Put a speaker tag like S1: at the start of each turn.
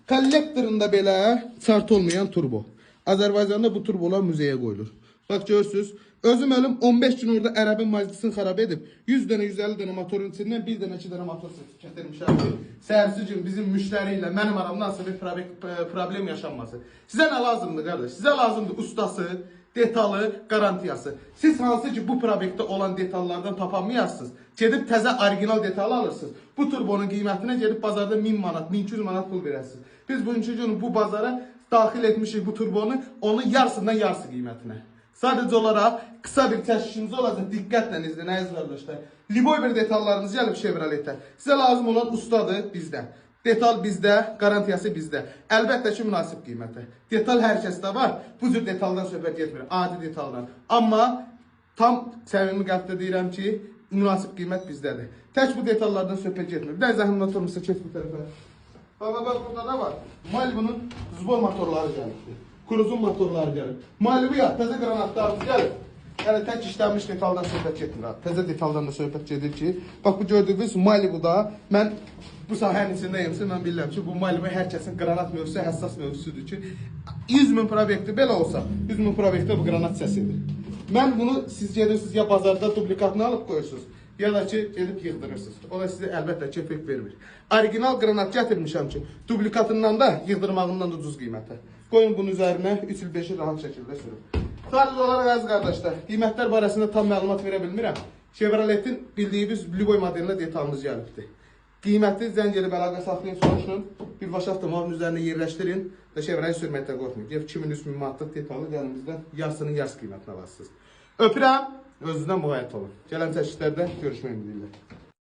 S1: Kollektorunda belə çart olmayan turbo. Azərbaycanda bu turbolar müzeyə qoyulur. Bax görürsünüz. Özüm ölüm 15 gün orada ərəbin majlisini xarab edib 100 dənə 150 dənə motorun içindən 1 dənə 2 dənə motor gətirmişəm ki, səhərsi gün bizim müştəri ilə mənim aramda nasıl bir problem yaşanması. Sizə nə lazımdır qardaş? Sizə lazımdır ustası, detalı, garantiyası. Siz hansı ki bu proyektdə olan detallardan tapanmayasınız, gedib təzə orijinal detalı alırsınız. Bu turbonun qiymətinə gedib bazarda 1000 manat, 1200 manat pul verəsiniz. Biz bugünkü gün bu bazara daxil etmişik bu turbonu onun yarısından yarısı qiymətinə. Sadəcə olaraq qısa bir təşkilimiz olacaq. Diqqətlə izləyin əziz qardaşlar. Liboy bir detallarınız gəlib Chevrolet'ə. Sizə lazım olan ustadır bizdə. Detal bizdə, garantiyası bizdə. Əlbəttə ki, münasib qiymətə. Detal hər kəsdə var. Bu cür detaldan söhbət getmir. Adi detaldan. Amma tam səmimi qəlbdə deyirəm ki, münasib qiymət bizdədir. Tək bu detallardan söhbət getmir. Bir də zəhmət olmasa keç bu tərəfə. Bax, burada da var. Malibu'nun zbor motorları gəlibdir. Kruzun motorları gəlir. Malibu'ya təzə qranatlarımız gəlir. Yəni tək işlənmiş detaldan söhbət getmir. Təzə detaldan da söhbət gedir ki, bax bu gördüyünüz Malibu'da mən bu sahənin içindəyimsə mən bilirəm ki, bu Malibu hər kəsin qranat mövzusu həssas mövzusudur ki, 100 min proyektdə belə olsa, 100 min proyektdə bu qranat səsidir. Mən bunu siz gedirsiniz ya bazarda duplikatını alıb qoyursunuz, ya da ki gedib yığdırırsınız. O da sizə əlbəttə ki effekt vermir. Orijinal qranat gətirmişəm ki, duplikatından da yığdırmağından da ucuz qiymətə. Qoyun bunun üzərinə 3 il 5 il rahat şəkildə sürün. Sadəcə olaraq əziz qardaşlar, qiymətlər barəsində tam məlumat verə bilmirəm. Chevrolet'in bildiyiniz Liboy modelinə detalımız gəlibdir. Qiyməti zəng edib əlaqə saxlayın, soruşun. Birbaşa avtomobilin üzərinə yerləşdirin və Chevrolet sürməkdə qorxmayın. Gəlib 2000-3000 manatlıq detalı gəlinizdən yarısının yarısı qiymətinə alırsınız. Öpürəm, özünüzdən müğayət olun. Gələn çəkişlərdə görüşmək ümidi ilə.